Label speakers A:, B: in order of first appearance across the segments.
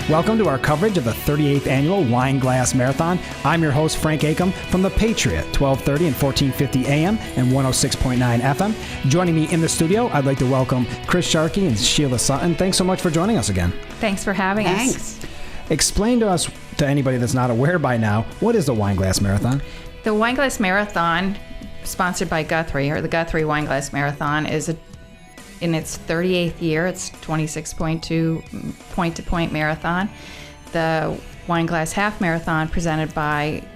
A: Welcome to our coverage of the 38th Annual Wineglass Marathon. I'm your host, Frank Acom, from The Patriot, 1230 and 1450 AM and 106.9 FM. Joining me in the studio, I'd like to welcome Chris Sharkey and Sheila Sutton. Thanks so much for joining us again.
B: Thanks for having us.
A: Explain to us, to anybody that's not aware by now, what is the Wineglass Marathon?
B: The Wineglass Marathon, sponsored by Guthrie, or the Guthrie Wineglass Marathon, is in its 38th year. It's 26.2 point-to-point marathon. The Wineglass Half Marathon, presented by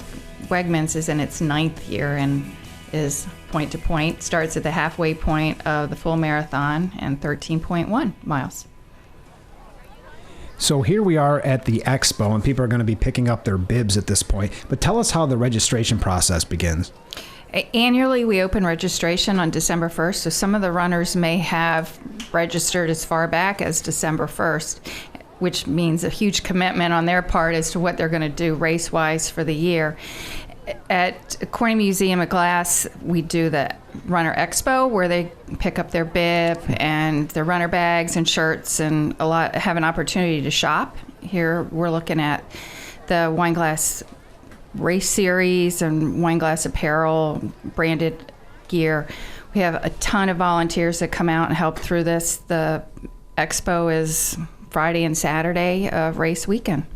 B: Wegmans, is in its 9th year and is point-to-point. Starts at the halfway point of the full marathon and 13.1 miles.
A: So here we are at the expo, and people are going to be picking up their bibs at this point. But tell us how the registration process begins.
B: Annually, we open registration on December 1st, so some of the runners may have registered as far back as December 1st, which means a huge commitment on their part as to what they're going to do race-wise for the year. At Corning Museum of Glass, we do the Runner Expo, where they pick up their bib and their runner bags and shirts and have an opportunity to shop. Here we're looking at the Wineglass race series and Wineglass apparel, branded gear. We have a ton of volunteers that come out and help through this. The expo is Friday and Saturday of race weekend.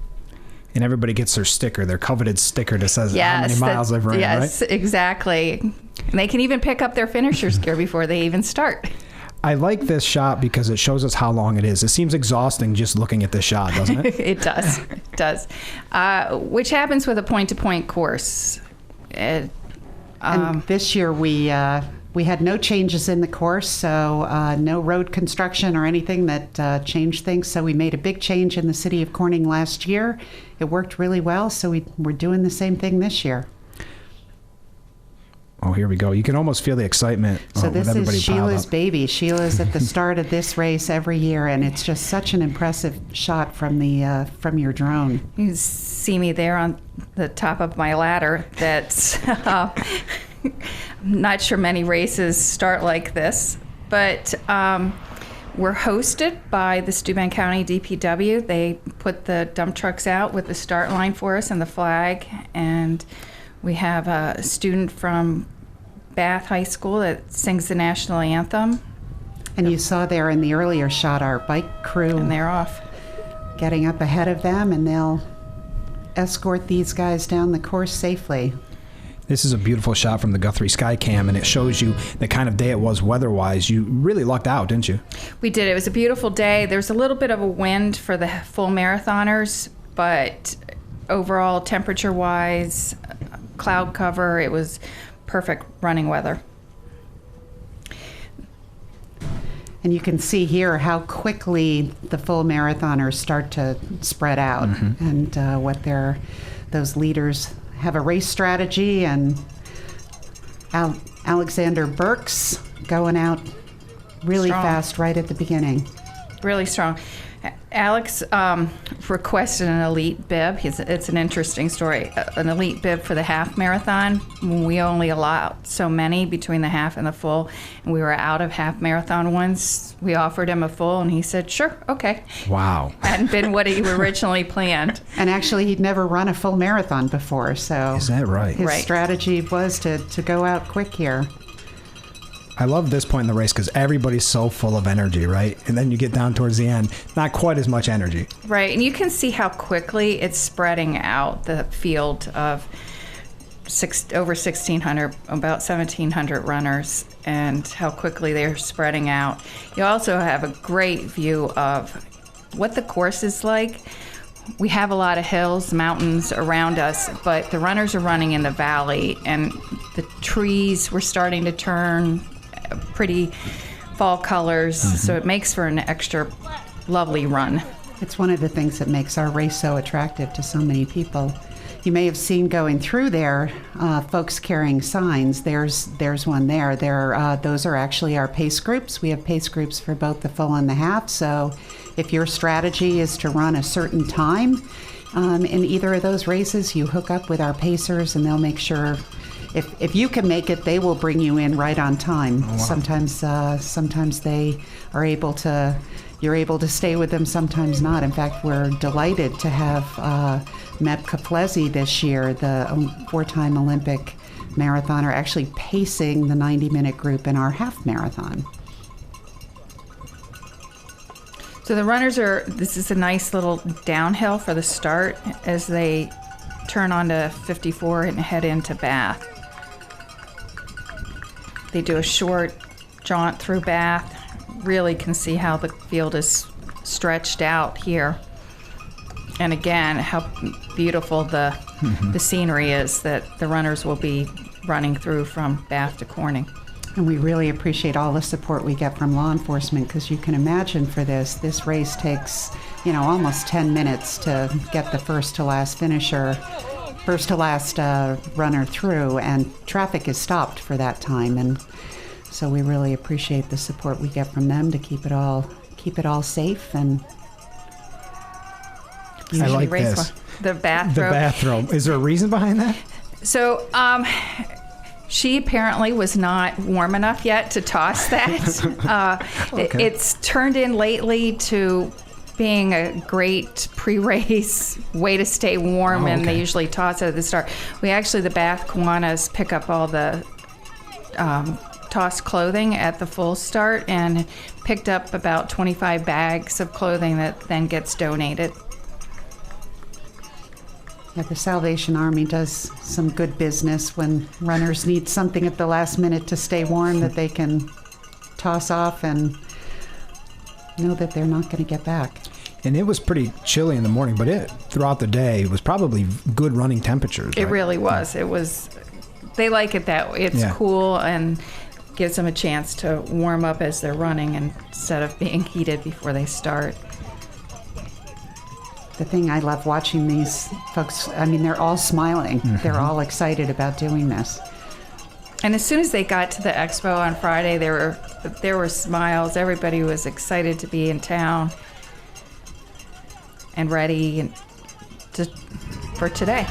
A: And everybody gets their sticker, their coveted sticker that says how many miles they've run,
B: yes, right? Yes, exactly. And they can even pick up their finisher's gear before they even start.
A: I like this shot because it shows us how long it is. It seems exhausting just looking at this shot, doesn't it?
B: It does. It does. Which happens with a point-to-point course.
C: And this year we had no changes in the course, so no road construction or anything that changed things. So we made a big change in the city of Corning last year. It worked really well, so we're doing the same thing this year.
A: Oh, here we go. You can almost feel the excitement.
C: So this is Sheila's baby. Sheila's at the start of this race every year, and it's just such an impressive shot from from your drone.
B: You see me there on the top of my ladder. That's I'm not sure many races start like this, but we're hosted by the Steuben County DPW. They put the dump trucks out with the start line for us and the flag, and we have a student from Bath High School that sings the national anthem.
C: And you saw there in the earlier shot our bike crew.
B: And they're off.
C: Getting up ahead of them, and they'll escort these guys down the course safely.
A: This is a beautiful shot from the Guthrie Skycam, and it shows you the kind of day it was weather-wise. You really lucked out, didn't you?
B: We did. It was a beautiful day. There was a little bit of a wind for the full marathoners, but overall, temperature-wise, cloud cover, it was perfect running weather.
C: And you can see here how quickly the full marathoners start to spread out, and what those leaders have a race strategy, and Alexander Burks going out really fast right at the beginning.
B: Really strong. Alex requested an elite bib. It's an interesting story. An elite bib for the half marathon. We only allowed so many between the half and the full, and we were out of half marathon ones. We offered him a full, and he said, sure, okay.
A: Wow.
B: Hadn't been what he originally planned.
C: And actually, he'd never run a full marathon before, so
A: is that right?
C: His strategy was to go out quick here.
A: I love this point in the race because everybody's so full of energy, right? And then you get down towards the end, not quite as much energy.
B: Right, and you can see how quickly it's spreading out, the field of over 1,600, about 1,700 runners, and how quickly they're spreading out. You also have a great view of what the course is like. We have a lot of hills, mountains around us, but the runners are running in the valley, and the trees were starting to turn pretty fall colors, so it makes for an extra lovely run.
C: It's one of the things that makes our race so attractive to so many people. You may have seen going through there, folks carrying signs. There's one there. Those are actually our pace groups. We have pace groups for both the full and the half, so if your strategy is to run a certain time in either of those races, you hook up with our pacers, and they'll make sure if you can make it, they will bring you in right on time.
A: Oh, wow.
C: Sometimes they are able to. You're able to stay with them, sometimes not. In fact, we're delighted to have Meb Keflezi this year, the 4-time Olympic marathoner, actually pacing the 90-minute group in our half marathon.
B: So the runners this is a nice little downhill for the start as they turn onto 54 and head into Bath. They do a short jaunt through Bath. Really can see how the field is stretched out here. And again, how beautiful the scenery is that the runners will be running through from Bath to Corning.
C: And we really appreciate all the support we get from law enforcement, because you can imagine for this race takes, almost 10 minutes to get the first to last runner through, and traffic is stopped for that time. And so we really appreciate the support we get from them to keep it all safe. And
A: I like this.
B: The bathrobe.
A: The bathrobe. Is there a reason behind that?
B: So, she apparently was not warm enough yet to toss that.
A: Okay.
B: It's turned in lately to being a great pre-race way to stay warm, and they usually toss it at the start. The Bath Kiwanis pick up all the tossed clothing at the full start, and picked up about 25 bags of clothing that then gets donated.
C: Yeah, the Salvation Army does some good business when runners need something at the last minute to stay warm that they can toss off and know that they're not going to get back.
A: And it was pretty chilly in the morning, but throughout the day it was probably good running temperatures.
B: It
A: right?
B: really was. It was. They like it that way. It's cool and gives them a chance to warm up as they're running instead of being heated before they start.
C: The thing I love watching these folks, they're all smiling. Mm-hmm. They're all excited about doing this.
B: And as soon as they got to the expo on Friday, there were smiles. Everybody was excited to be in town and ready for today.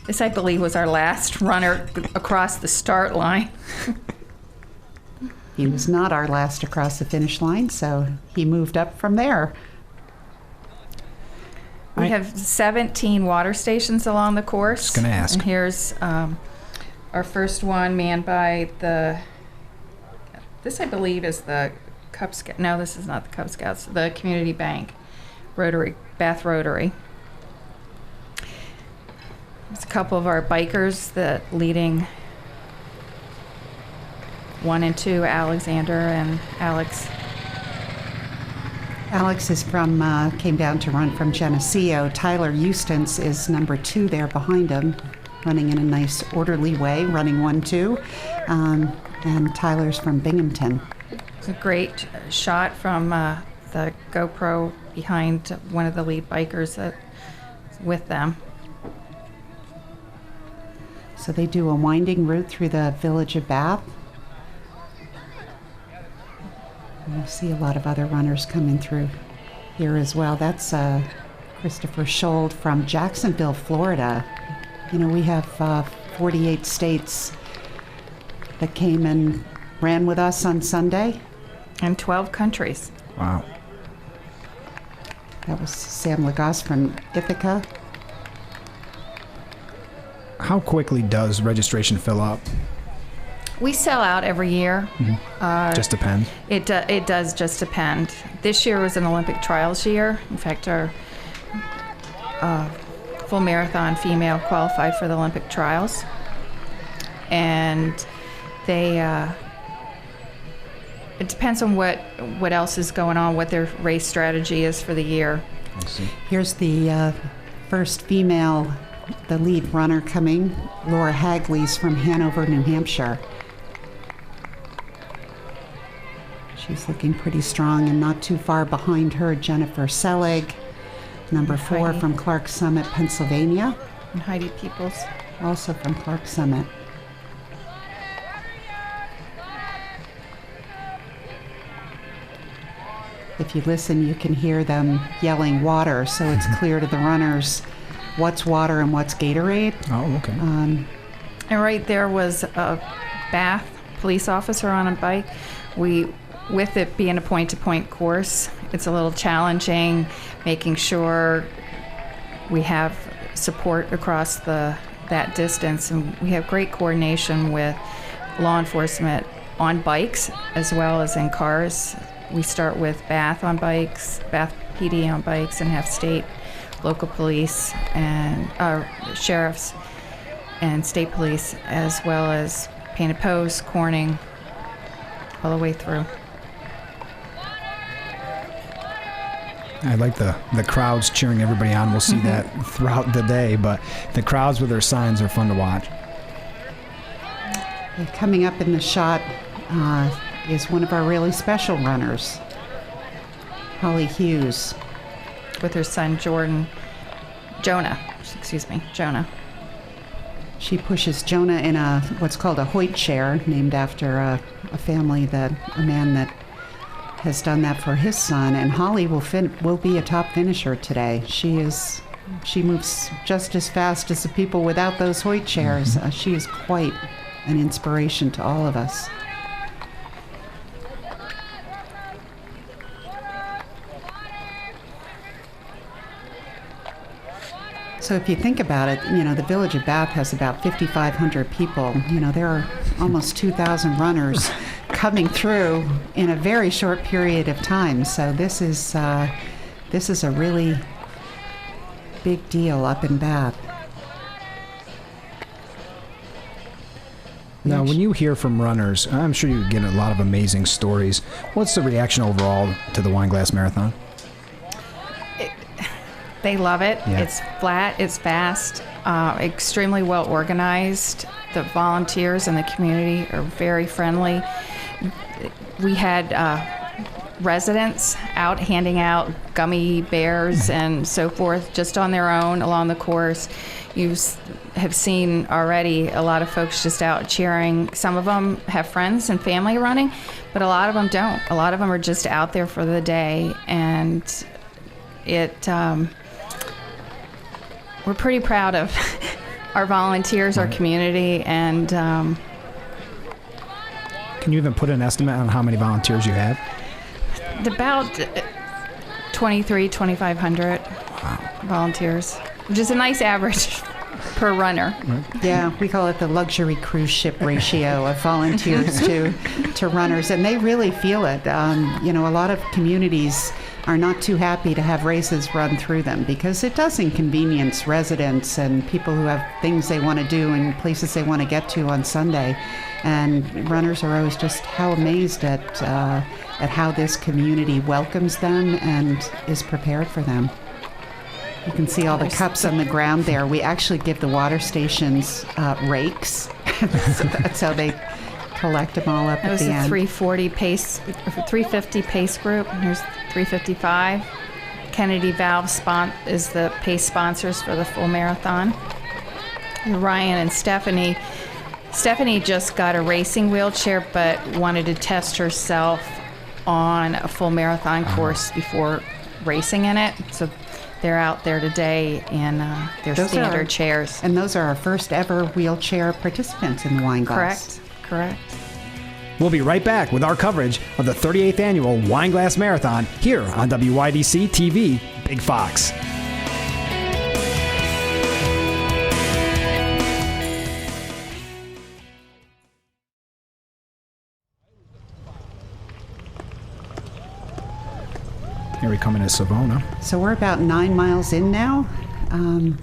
B: This, I believe, was our last runner across the start line.
C: He was not our last across the finish line, so he moved up from there.
B: We have 17 water stations along the course.
A: Just going to ask.
B: And here's our first one manned by this I believe is the Cub Scout. No, this is not the Cub Scouts. The Community Bank Rotary, Bath Rotary. There's a couple of our bikers that leading 1 and 2, Alexander and Alex.
C: Alex is came down to run from Geneseo. Tyler Eustace is number 2 there behind him, running in a nice orderly way, running 1-2. And Tyler's from Binghamton.
B: It's a great shot from the GoPro behind one of the lead bikers that's with them.
C: So they do a winding route through the village of Bath. And you see a lot of other runners coming through here as well. That's Christopher Schold from Jacksonville, Florida. We have 48 states that came and ran with us on Sunday.
B: And 12 countries.
A: Wow.
C: That was Sam Lagasse from Ithaca.
A: How quickly does registration fill up?
B: We sell out every year.
A: Mm-hmm. Just depends.
B: It does just depend. This year was an Olympic trials year. In fact, our full marathon female qualified for the Olympic trials. And they, it depends on what else is going on, what their race strategy is for the year.
A: I see.
C: Here's the first female, the lead runner coming. Laura Hagley's from Hanover, New Hampshire. She's looking pretty strong, and not too far behind her, Jennifer Selig, number 4
B: Heidi.
C: from Clark Summit, Pennsylvania.
B: And Heidi Peoples.
C: Also from Clark Summit. If you listen, you can hear them yelling water, so it's clear to the runners what's water and what's Gatorade.
A: Oh, okay.
B: And right there was a Bath police officer on a bike. With it being a point-to-point course, it's a little challenging, making sure we have support across that distance, and we have great coordination with law enforcement on bikes as well as in cars. We start with Bath on bikes, Bath PD on bikes, and have state, local police, and sheriffs and state police, as well as Painted Post, Corning, all the way through.
A: I like the crowds cheering everybody on. We'll see that throughout the day, but the crowds with their signs are fun to watch.
C: Coming up in the shot is one of our really special runners, Holly Hughes.
B: With her son Jonah.
C: She pushes Jonah in what's called a Hoyt chair, named after a man that has done that for his son. And Holly will be a top finisher today. She moves just as fast as the people without those Hoyt chairs. She is quite an inspiration to all of us. So if you think about it, the village of Bath has about 5,500 people. There are almost 2,000 runners coming through in a very short period of time. So this is a really big deal up in Bath.
A: Now, when you hear from runners, I'm sure you get a lot of amazing stories. What's the reaction overall to the Wineglass Marathon?
B: They love it.
A: Yeah.
B: It's flat, it's fast, extremely well organized. The volunteers and the community are very friendly. We had residents out handing out gummy bears and so forth just on their own along the course. You have seen already a lot of folks just out cheering. Some of them have friends and family running, but a lot of them don't. A lot of them are just out there for the day, and we're pretty proud of our volunteers, our community, and
A: can you even put an estimate on how many volunteers you have?
B: About 2,500 volunteers, which is a nice average per runner.
C: Yeah, we call it the luxury cruise ship ratio of volunteers to runners, and they really feel it. A lot of communities are not too happy to have races run through them because it does inconvenience residents and people who have things they want to do and places they want to get to on Sunday. And runners are always just how amazed at how this community welcomes them and is prepared for them. You can see all the cups on the ground there. We actually give the water stations rakes, so that's how they collect them all up at the end.
B: That was the 350 pace group. Here's 355. Kennedy Valve is the pace sponsors for the full marathon. And Ryan and Stephanie. Stephanie just got a racing wheelchair, but wanted to test herself on a full marathon course before racing in it. So they're out there today in their standard chairs.
C: And those are our first ever wheelchair participants in the Wineglass.
B: Correct.
A: We'll be right back with our coverage of the 38th annual Wineglass Marathon here on WYDC TV Big Fox. Here we come into Savona.
C: So we're about 9 miles in now,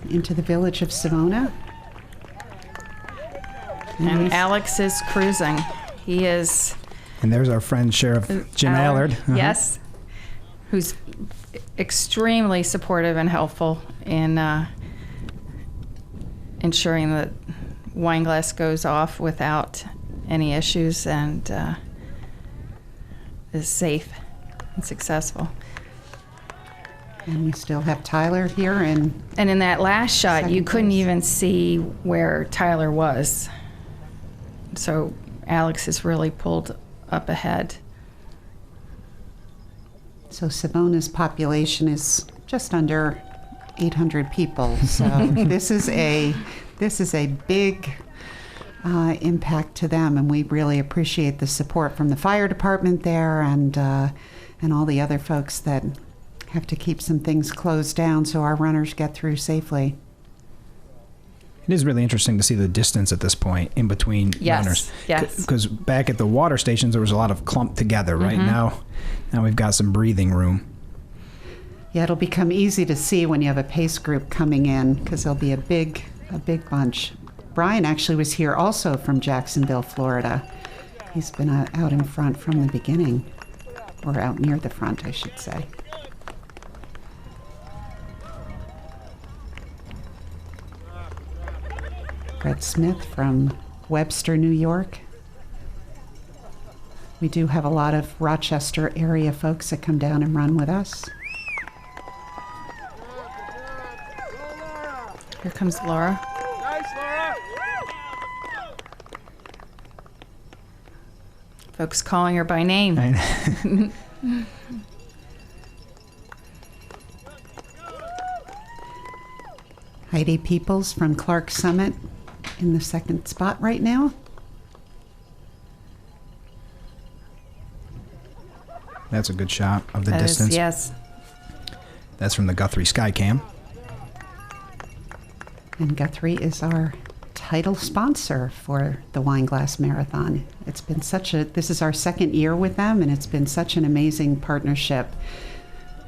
C: into the village of Savona.
B: And Alex is cruising. He is.
A: And there's our friend Sheriff Jim Allard.
B: Yes, who's extremely supportive and helpful in ensuring that Wineglass goes off without any issues and is safe and successful.
C: And we still have Tyler here. And
B: in that last shot, you couldn't even see where Tyler was. So Alex is really pulled up ahead.
C: So Savona's population is just under 800 people. So this is a big impact to them, and we really appreciate the support from the fire department there and all the other folks that have to keep some things closed down so our runners get through safely.
A: It is really interesting to see the distance at this point in between runners.
B: Yes.
A: Because back at the water stations, there was a lot of clumped together. Right now we've got some breathing room.
C: Yeah, it'll become easy to see when you have a pace group coming in because there'll be a big bunch. Brian actually was here also from Jacksonville, Florida. He's been out in front from the beginning, or out near the front, I should say. Brett Smith from Webster, New York. We do have a lot of Rochester area folks that come down and run with us.
B: Here comes Laura.
D: Nice, Laura.
B: Folks calling her by name.
C: Heidi Peoples from Clark Summit in the second spot right now.
A: That's a good shot of the
B: That is-
A: distance.
B: yes.
A: That's from the Guthrie Skycam.
C: And Guthrie is our title sponsor for the Wineglass Marathon. It's been this is our second year with them, and it's been such an amazing partnership.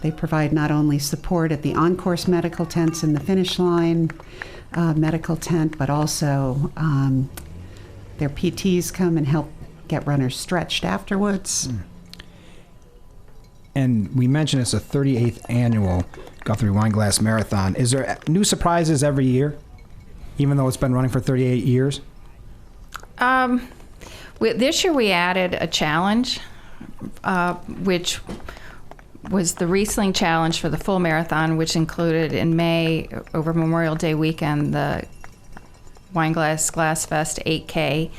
C: They provide not only support at the on-course medical tents and the finish line medical tent, but also their PTs come and help get runners stretched afterwards.
A: And we mentioned it's a 38th annual Guthrie Wineglass Marathon. Is there new surprises every year, even though it's been running for 38 years?
B: This year we added a challenge, which was the Riesling Challenge for the full marathon, which included in May, over Memorial Day weekend, the Wineglass Glass Fest 8K,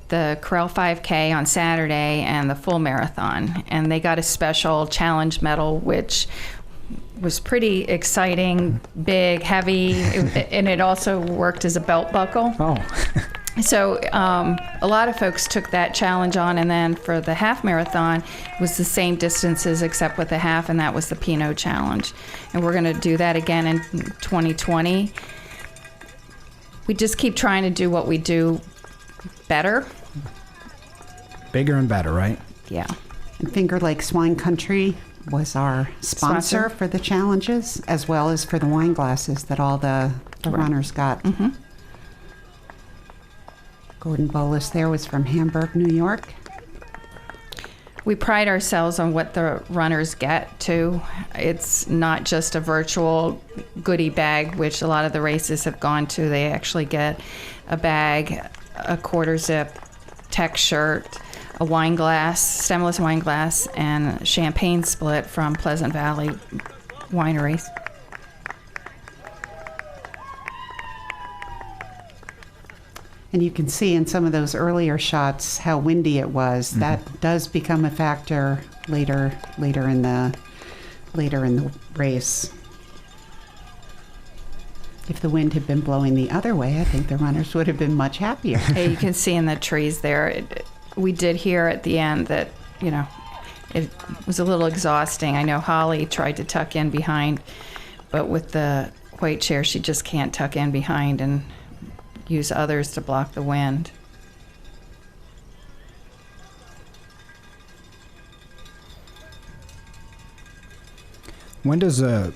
B: the Corral 5K on Saturday, and the full marathon. And they got a special challenge medal, which was pretty exciting, big, heavy, and it also worked as a belt buckle.
A: Oh.
B: So a lot of folks took that challenge on, and then for the half marathon, it was the same distances except with the half, and that was the Pinot Challenge. And we're going to do that again in 2020. We just keep trying to do what we do better.
A: Bigger and better, right?
B: Yeah.
C: And Finger Lakes Wine Country was our sponsor for the challenges, as well as for the wine glasses that all the runners got.
B: Mm-hmm.
C: Gordon Bolus there was from Hamburg, New York.
B: We pride ourselves on what the runners get, too. It's not just a virtual goodie bag, which a lot of the races have gone to. They actually get a bag, a quarter zip tech shirt, a wine glass, stemless wine glass, and champagne split from Pleasant Valley Wineries.
C: And you can see in some of those earlier shots how windy it was. Mm-hmm. That does become a factor later in the race. If the wind had been blowing the other way, I think the runners would have been much happier.
B: Hey, you can see in the trees there. We did hear at the end that, it was a little exhausting. I know Holly tried to tuck in behind, but with the white chair, she just can't tuck in behind and use others to block the wind.
A: When does the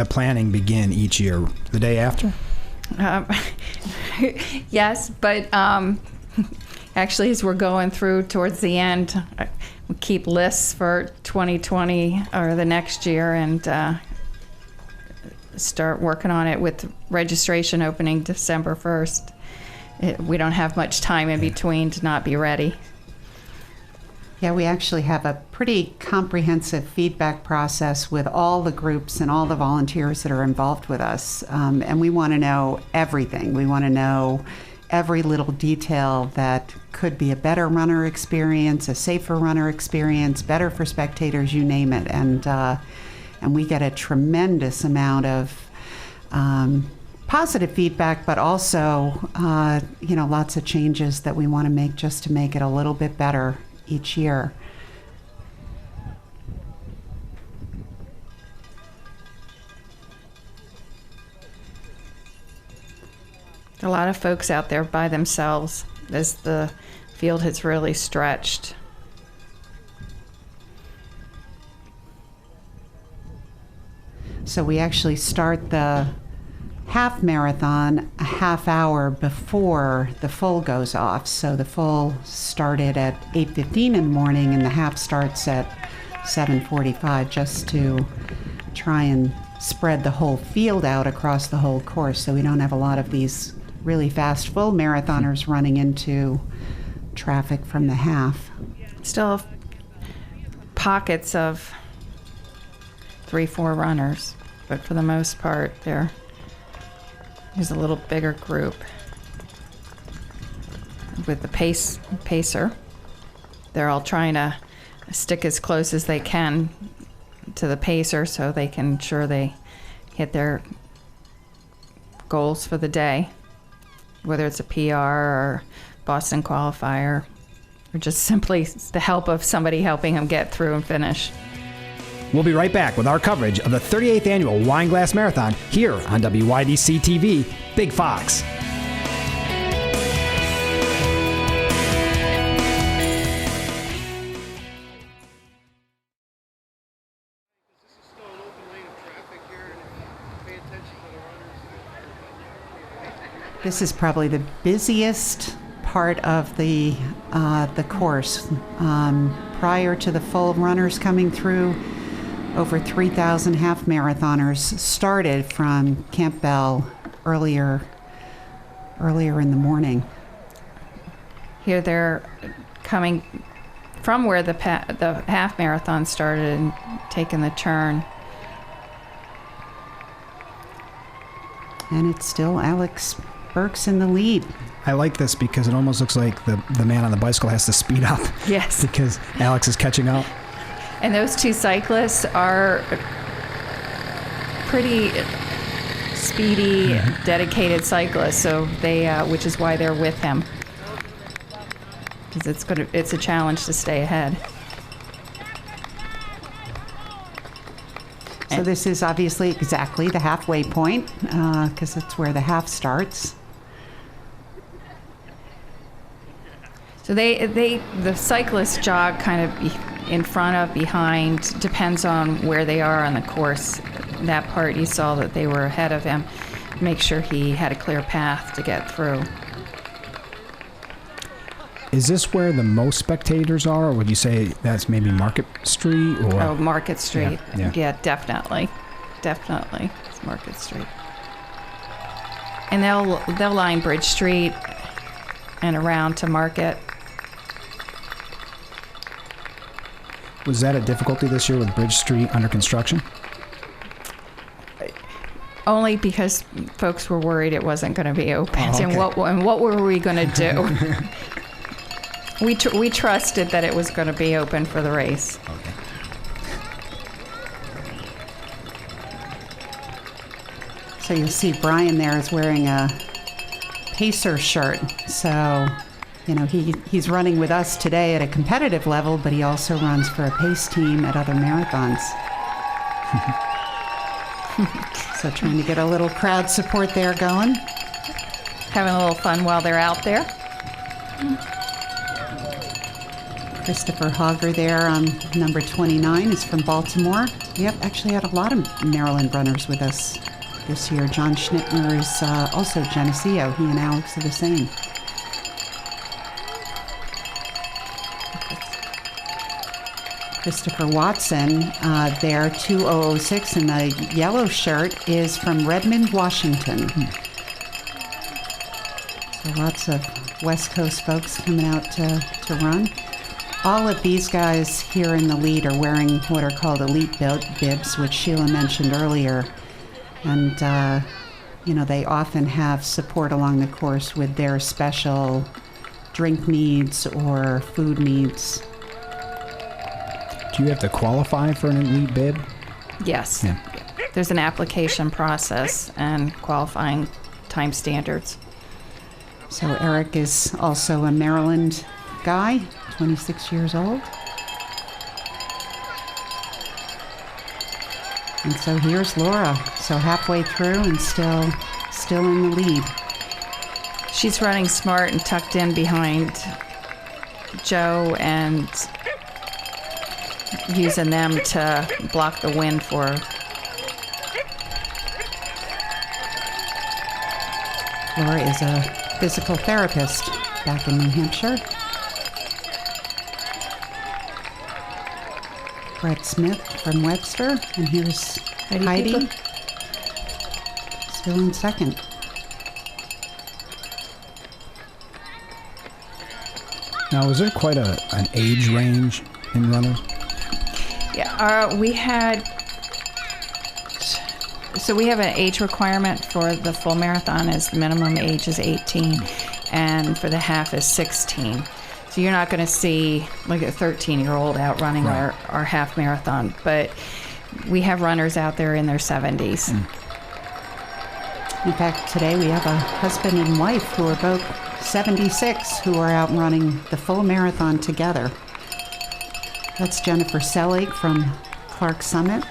A: planning begin each year? The day after?
B: Yes, but actually, as we're going through towards the end, we keep lists for 2020 or the next year and start working on it with registration opening December 1st. We don't have much time in between to not be ready.
C: Yeah, we actually have a pretty comprehensive feedback process with all the groups and all the volunteers that are involved with us. And we want to know everything. We want to know every little detail that could be a better runner experience, a safer runner experience, better for spectators, you name it. And and we get a tremendous amount of positive feedback, but also, lots of changes that we want to make just to make it a little bit better each year.
B: A lot of folks out there by themselves as the field has really stretched.
C: So we actually start the half marathon a half hour before the full goes off. So the full started at 8:15 in the morning and the half starts at 7:45, just to try and spread the whole field out across the whole course, so we don't have a lot of these really fast full marathoners running into traffic from the half.
B: Still have pockets of 3-4 runners, but for the most part there's a little bigger group. With the pacer, they're all trying to stick as close as they can to the pacer so they can ensure they hit their goals for the day, whether it's a PR or Boston qualifier or just simply the help of somebody helping them get through and finish.
A: We'll be right back with our coverage of the 38th Annual Wineglass Marathon here on WYDC TV, Big Fox.
C: This is probably the busiest part of the course. Prior to the full runners coming through, over 3,000 half marathoners started from Camp Bell earlier in the morning.
B: Here they're coming from where the half marathon started and taking the turn.
C: And it's still Alex Burks in the lead.
A: I like this because it almost looks like the man on the bicycle has to speed up.
B: Yes.
A: Because Alex is catching up.
B: And those two cyclists are pretty speedy, dedicated cyclists, so they, which is why they're with him, because it's a challenge to stay ahead.
C: So this is obviously exactly the halfway point, because it's where the half starts.
B: So the cyclists jog kind of in front of, behind, depends on where they are on the course. That part you saw that they were ahead of him, make sure he had a clear path to get through.
A: Is this where the most spectators are, or would you say that's maybe Market Street? Or?
B: Oh, Market Street.
A: Yeah.
B: Definitely. It's Market Street. And they'll line Bridge Street and around to Market.
A: Was that a difficulty this year with Bridge Street under construction?
B: Only because folks were worried it wasn't going to be opened.
A: Oh, okay.
B: And what were we going to do? We trusted that it was going to be open for the race.
A: Okay.
C: So you'll see Brian there is wearing a Pacer shirt. So, he's running with us today at a competitive level, but he also runs for a pace team at other marathons. So trying to get a little crowd support there going.
B: Having a little fun while they're out there.
C: Christopher Hogger there on number 29 is from Baltimore. We have actually had a lot of Maryland runners with us this year. John Schnittmer is also Geneseo. He and Alex are the same. Christopher Watson there, 2006 in the yellow shirt, is from Redmond, Washington. So lots of West Coast folks coming out to run. All of these guys here in the lead are wearing what are called elite bibs, which Sheila mentioned earlier. And, they often have support along the course with their special drink needs or food needs.
A: Do you have to qualify for an elite bib?
B: Yes.
A: Yeah.
B: There's an application process and qualifying time standards.
C: So Eric is also a Maryland guy, 26 years old. And so here's Laura. So halfway through and still in the lead.
B: She's running smart and tucked in behind Joe and using them to block the wind for her.
C: Laura is a physical therapist back in New Hampshire. Brett Smith from Webster, and here's Heidi, still in second.
A: Now, is there quite an age range in runners?
B: Yeah, we have an age requirement for the full marathon. Is the minimum age is 18, and for the half is 16. So you're not going to see like a 13-year-old out running
A: Right.
B: our half marathon, but we have runners out there in their 70s.
C: In fact, today we have a husband and wife who are both 76 who are out running the full marathon together. That's Jennifer Selig from Clark Summit.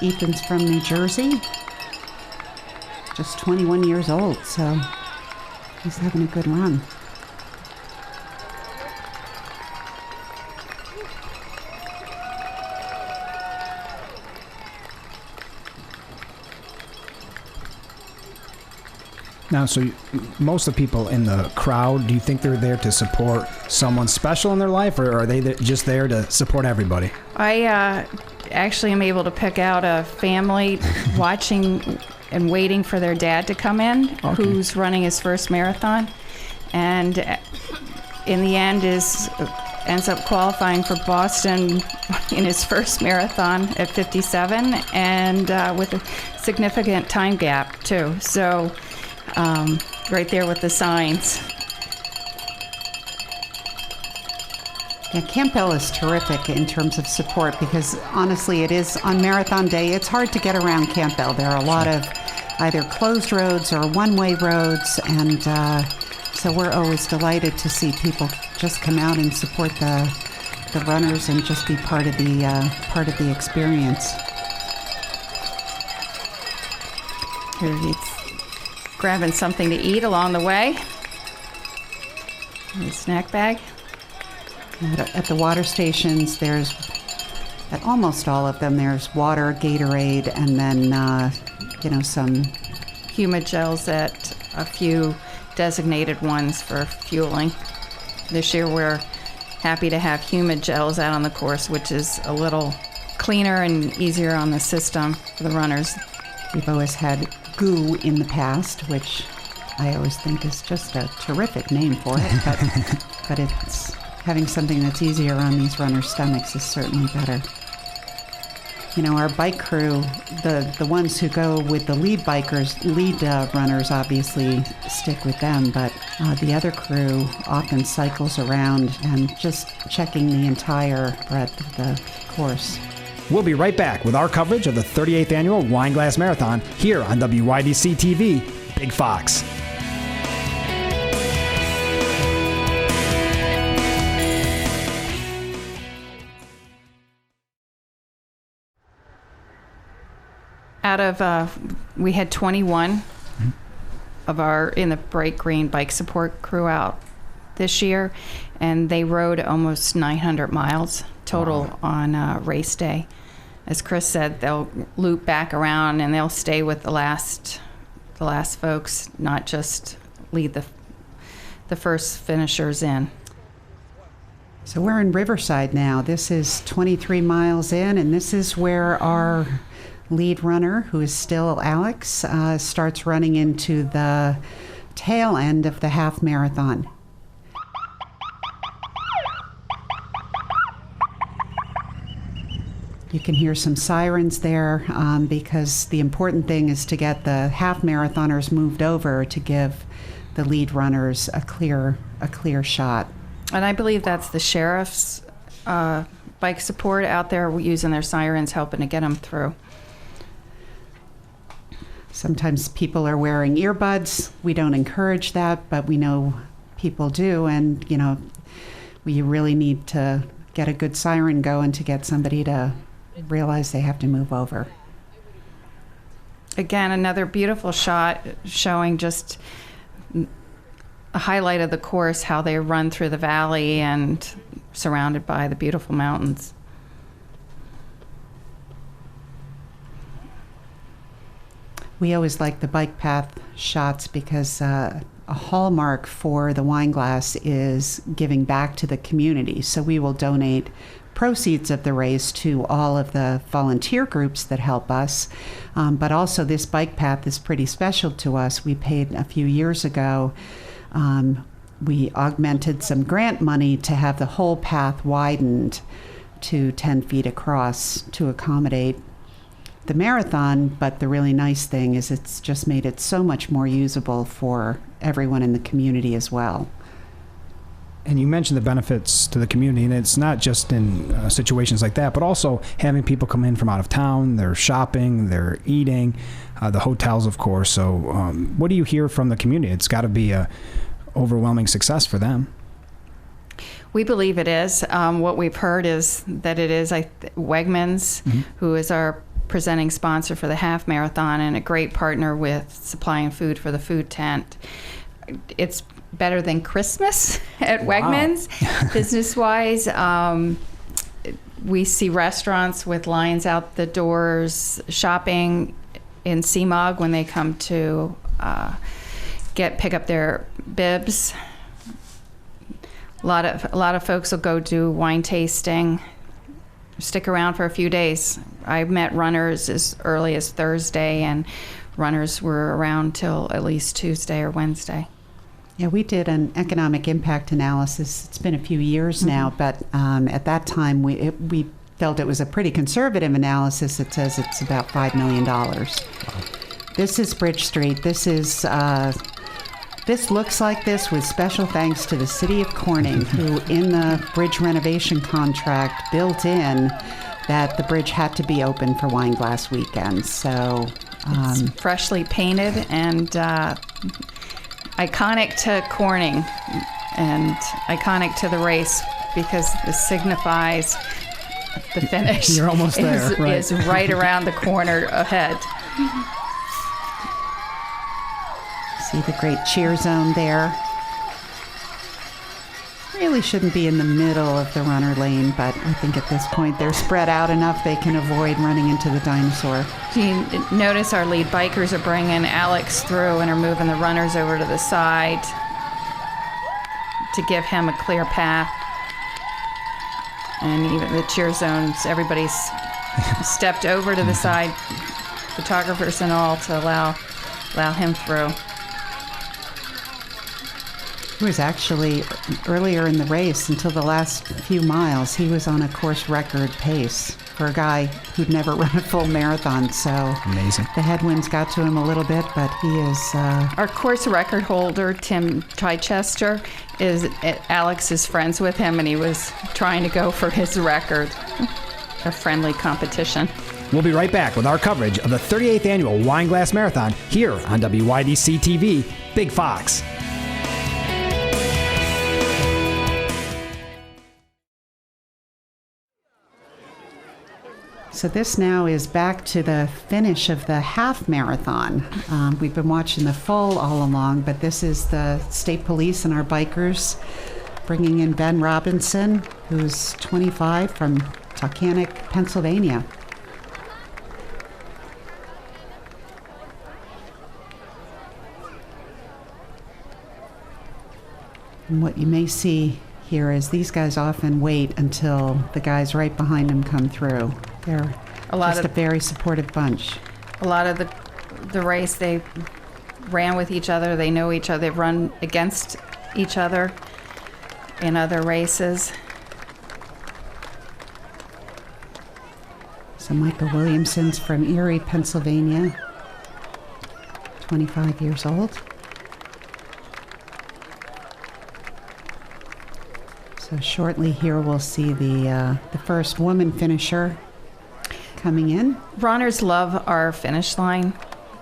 C: Ethan's from New Jersey, just 21 years old, so he's having a good run.
A: Now, so most of the people in the crowd, do you think they're there to support someone special in their life, or are they just there to support everybody?
B: I actually am able to pick out a family watching and waiting for their dad to come in, who's running his first marathon, and in the end ends up qualifying for Boston in his first marathon at 57, and with a significant time gap too. So right there with the signs.
C: Yeah, Campbell is terrific in terms of support because honestly it is on marathon day, it's hard to get around Campbell. There are a lot of either closed roads or one-way roads, and so we're always delighted to see people just come out and support the runners and just be part of the experience.
B: Here he's grabbing something to eat along the way. A snack bag.
C: At the water stations, at almost all of them, there's water, Gatorade, and then, some
B: Humid gels at a few designated ones for fueling. This year we're happy to have humid gels out on the course, which is a little cleaner and easier on the system for the runners.
C: We've always had goo in the past, which I always think is just a terrific name for it, but it's having something that's easier on these runners' stomachs is certainly better. You know, our bike crew, the ones who go with the lead runners obviously stick with them, but the other crew often cycles around and just checking the entire breadth of the course.
A: We'll be right back with our coverage of the 38th Annual Wineglass Marathon here on WYDC TV, Big Fox.
B: Out of, we had 21 of in the bright green bike support crew out this year, and they rode almost 900 miles total on race day. As Chris said, they'll loop back around and they'll stay with the last folks, not just lead the first finishers in.
C: So we're in Riverside now. This is 23 miles in, and this is where our lead runner, who is still Alex, starts running into the tail end of the half marathon. You can hear some sirens there because the important thing is to get the half marathoners moved over to give the lead runners a clear shot.
B: And I believe that's the sheriff's bike support out there using their sirens, helping to get them through.
C: Sometimes people are wearing earbuds. We don't encourage that, but we know people do, and we really need to get a good siren going to get somebody to realize they have to move over.
B: Again, another beautiful shot showing just a highlight of the course, how they run through the valley and surrounded by the beautiful mountains.
C: We always like the bike path shots because a hallmark for the Wineglass is giving back to the community. So we will donate proceeds of the race to all of the volunteer groups that help us. But also this bike path is pretty special to us. We paid a few years ago. We augmented some grant money to have the whole path widened to 10 feet across to accommodate the marathon, but the really nice thing is it's just made it so much more usable for everyone in the community as well.
A: And you mentioned the benefits to the community, and it's not just in situations like that, but also having people come in from out of town, they're shopping, they're eating, the hotels, of course. So what do you hear from the community? It's got to be a overwhelming success for them.
B: We believe it is. What we've heard is that it is Wegmans, who is our presenting sponsor for the half marathon and a great partner with supplying food for the food tent. It's better than Christmas at Wegmans, business-wise. We see restaurants with lines out the doors, shopping in CMOG when they come to pick up their bibs. A lot of folks will go do wine tasting, stick around for a few days. I met runners as early as Thursday, and runners were around till at least Tuesday or Wednesday.
C: Yeah, we did an economic impact analysis. It's been a few years now, but at that time we felt it was a pretty conservative analysis. It says it's about $5 million. This is Bridge Street. This looks like this with special thanks to the City of Corning, who in the bridge renovation contract built in that the bridge had to be open for Wineglass weekend. So
B: it's freshly painted and iconic to Corning and iconic to the race because this signifies the finish.
A: You're almost there, right?
B: Is right around the corner ahead.
C: See the great cheer zone there. Really shouldn't be in the middle of the runner lane, but I think at this point they're spread out enough they can avoid running into the dinosaur.
B: You notice our lead bikers are bringing Alex through and are moving the runners over to the side to give him a clear path. And even the cheer zones, everybody's stepped over to the side, photographers and all, to allow him through.
C: He was actually, earlier in the race, until the last few miles, he was on a course record pace for a guy who'd never run a full marathon. So
A: amazing.
C: The headwinds got to him a little bit, but he is...
B: Our course record holder, Tim Chichester, Alex is friends with him, and he was trying to go for his record. A friendly competition.
A: We'll be right back with our coverage of the 38th Annual Wineglass Marathon here on WYDC TV, Big Fox.
C: So this now is back to the finish of the half marathon. We've been watching the full all along, but this is the state police and our bikers bringing in Ben Robinson, who's 25 from Tucanic, Pennsylvania. And what you may see here is these guys often wait until the guys right behind them come through. They're a very supportive bunch.
B: A lot of the race, they ran with each other. They know each other. They've run against each other in other races.
C: So Michael Williamson's from Erie, Pennsylvania, 25 years old. So So shortly here we'll see the first woman finisher coming in.
B: Runners love our finish line.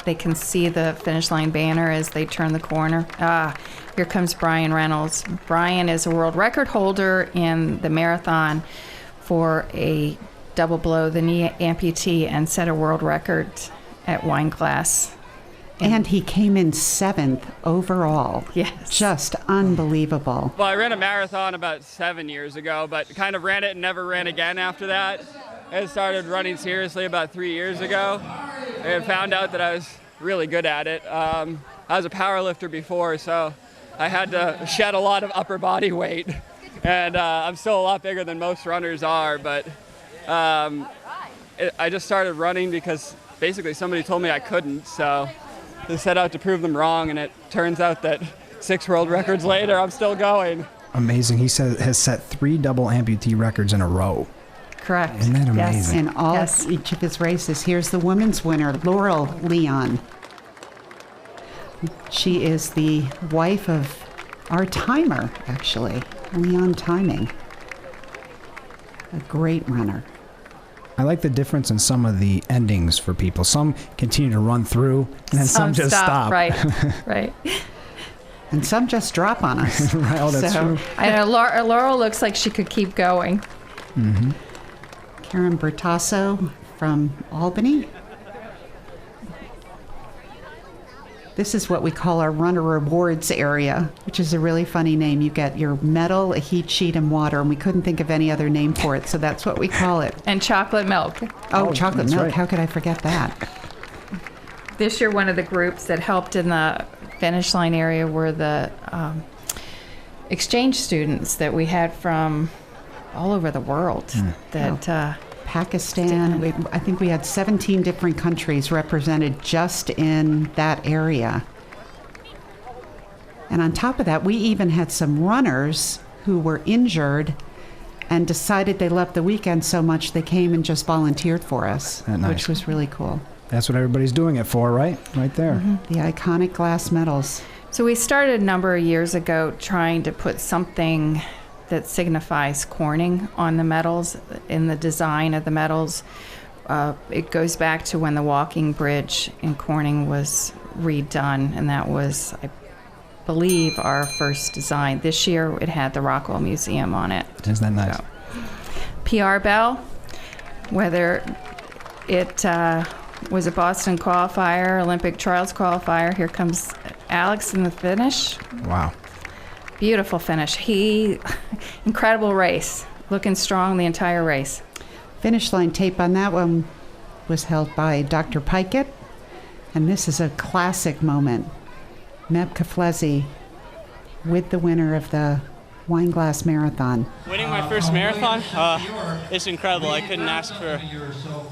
B: They can see the finish line banner as they turn the corner. Here comes Brian Reynolds. Brian is a world record holder in the marathon for a double below the knee amputee and set a world record at Wineglass.
C: And he came in 7th overall.
B: Yes.
C: Just unbelievable.
D: Well, I ran a marathon about 7 years ago, but kind of ran it and never ran again after that. I started running seriously about 3 years ago and found out that I was really good at it. I was a power lifter before, so I had to shed a lot of upper body weight. And I'm still a lot bigger than most runners are, but I just started running because basically somebody told me I couldn't, so I set out to prove them wrong, and it turns out that 6 world records later, I'm still going.
A: Amazing. He has set 3 double amputee records in a row.
B: Correct.
A: Isn't that amazing?
C: In each of his races. Here's the women's winner, Laurel Leon. She is the wife of our timer, actually, Leon Timing. A great runner.
A: I like the difference in some of the endings for people. Some continue to run through, and then some just stop.
B: Right, right.
C: And some just drop on us.
A: Right, oh, that's true.
B: I know Laurel looks like she could keep going.
A: Mm-hmm.
C: Karen Bertasso from Albany. This is what we call our runner rewards area, which is a really funny name. You get your medal, a heat sheet, and water, and we couldn't think of any other name for it, so that's what we call it.
B: And chocolate milk.
C: Oh, chocolate milk.
A: Right.
C: How could I forget that?
B: This year, one of the groups that helped in the finish line area were the exchange students that we had from all over the world.
C: Pakistan. I think we had 17 different countries represented just in that area. And on top of that, we even had some runners who were injured and decided they loved the weekend so much they came and just volunteered for us,
A: Nice.
C: which was really cool.
A: That's what everybody's doing it for, right? Right there.
C: Mm-hmm. The iconic glass medals.
B: So we started a number of years ago trying to put something that signifies Corning on the medals, in the design of the medals. It goes back to when the walking bridge in Corning was redone, and that was, I believe, our first design. This year it had the Rockwell Museum on it.
A: Isn't that nice?
B: So, PR Bell, whether it was a Boston qualifier, Olympic trials qualifier, here comes Alex in the finish.
A: Wow.
B: Beautiful finish. Incredible race. Looking strong the entire race.
C: Finish line tape on that one was held by Dr. Pikett. And this is a classic moment. Meb Keflezi with the winner of the Wineglass Marathon.
E: Winning my first marathon, it's incredible. I couldn't ask for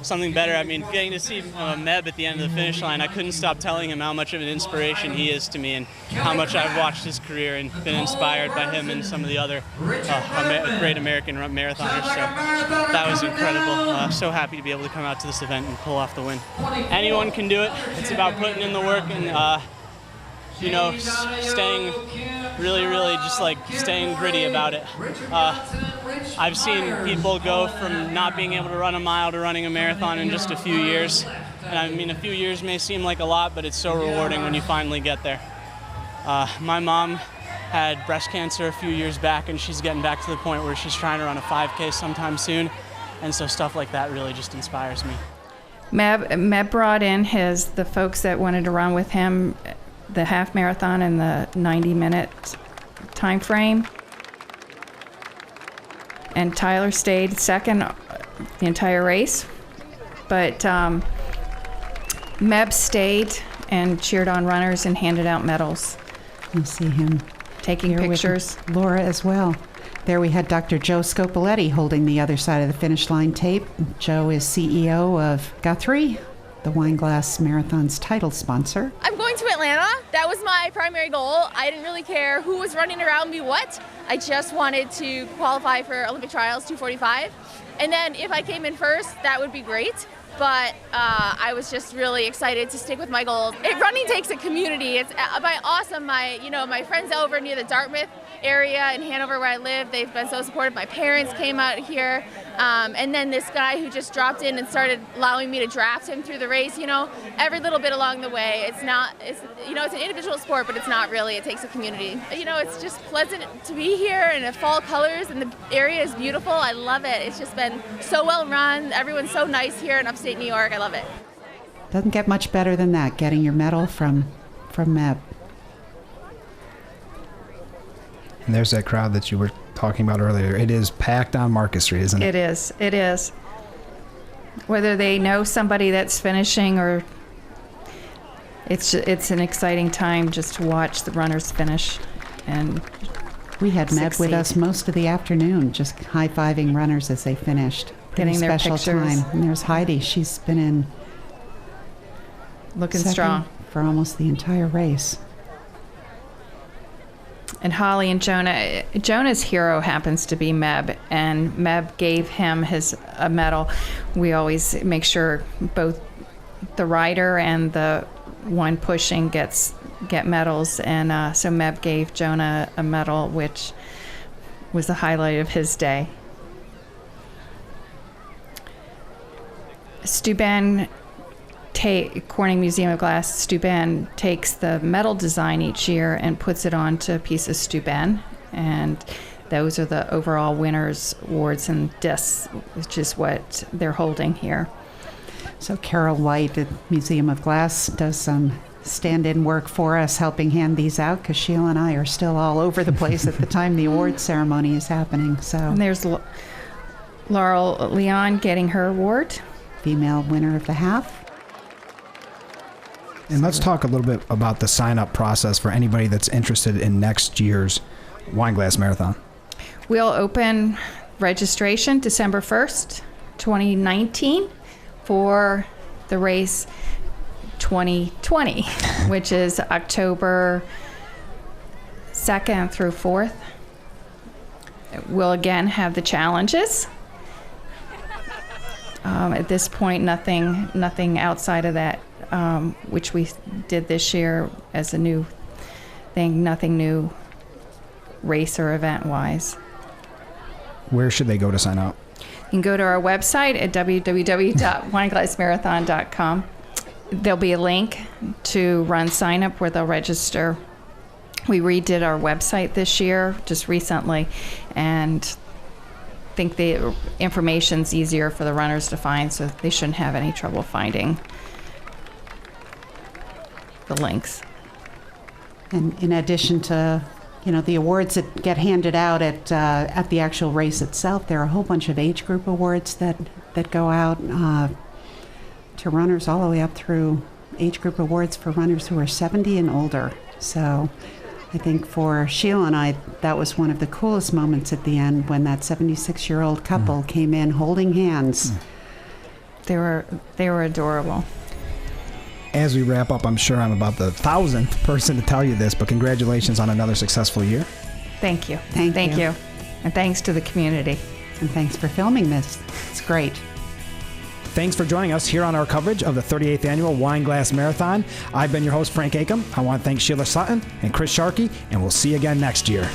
E: something better. I mean, getting to see Meb at the end of the finish line, I couldn't stop telling him how much of an inspiration he is to me and how much I've watched his career and been inspired by him and some of the other great American marathoners. So that was incredible. So happy to be able to come out to this event and pull off the win. Anyone can do it. It's about putting in the work and staying really just like staying gritty about it. I've seen people go from not being able to run a mile to running a marathon in just a few years. And I mean, a few years may seem like a lot, but it's so rewarding when you finally get there. My mom had breast cancer a few years back, and she's getting back to the point where she's trying to run a 5K sometime soon. And so stuff like that really just inspires me.
B: Meb brought in the folks that wanted to run with him the half marathon in the 90-minute time frame. And Tyler stayed second the entire race. But Meb stayed and cheered on runners and handed out medals.
C: You see him
B: taking pictures.
C: With Laura as well. There we had Dr. Joe Scopoletti holding the other side of the finish line tape. Joe is CEO of Guthrie, the Wineglass Marathon's title sponsor.
F: I'm going to Atlanta. That was my primary goal. I didn't really care who was running around me what. I just wanted to qualify for Olympic trials 245. And then if I came in first, that would be great. but I was just really excited to stick with my goals. Running takes a community. It's my friends over near the Dartmouth area in Hanover where I live, they've been so supportive. My parents came out here, and then this guy who just dropped in and started allowing me to draft him through the race. Every little bit along the way. It's an individual sport, but it's not really. It takes a community. It's just pleasant to be here in the fall colors, and the area is beautiful. I love it. It's just been so well run. Everyone's so nice here in upstate New York. I love it.
C: Doesn't get much better than that, getting your medal from Meb.
A: And there's that crowd that you were talking about earlier. It is packed on Market Street, isn't it?
B: It is. Whether they know somebody that's finishing or it's an exciting time just to watch the runners finish. And
C: we had Meb with us most of the afternoon, just high-fiving runners as they finished.
B: Getting their
C: special
B: pictures.
C: time. And there's Heidi. She's been in
B: looking
C: second
B: strong
C: for almost the entire race.
B: And Holly and Jonah's hero happens to be Meb, and Meb gave him a medal. We always make sure both the rider and the one pushing get medals, and so Meb gave Jonah a medal, which was the highlight of his day. Corning Museum of Glass, Steuben takes the medal design each year and puts it onto a piece of Steuben, and those are the overall winners' awards and discs, which is what they're holding here.
C: So Carol White at Museum of Glass does some stand-in work for us, helping hand these out, because Sheila and I are still all over the place at the time the awards ceremony is happening. So
B: and there's Laurel Leon getting her award.
C: Female winner of the half.
A: And let's talk a little bit about the sign-up process for anybody that's interested in next year's Wineglass Marathon.
B: We'll open registration December 1st, 2019 for the race 2020, which is October 2nd through 4th. We'll again have the challenges. At this point, nothing outside of that, which we did this year as a new thing, nothing new race or event-wise.
A: Where should they go to sign up?
B: You can go to our website at www.wineglassmarathon.com. There'll be a link to run sign up where they'll register. We redid our website this year, just recently, and I think the information's easier for the runners to find, so they shouldn't have any trouble finding the links.
C: And in addition to, the awards that get handed out at the actual race itself, there are a whole bunch of age group awards that go out to runners all the way up through age group awards for runners who are 70 and older. So I think for Sheila and I, that was one of the coolest moments at the end when that 76-year-old couple came in holding hands.
B: They were adorable.
A: As we wrap up, I'm sure I'm about the 1,000th person to tell you this, but congratulations on another successful year.
B: Thank you.
C: Thank you.
B: And thanks to the community.
C: And thanks for filming this. It's great.
A: Thanks for joining us here on our coverage of the 38th Annual Wineglass Marathon. I've been your host, Frank Acom. I want to thank Sheila Sutton and Chris Sharkey, and we'll see you again next year.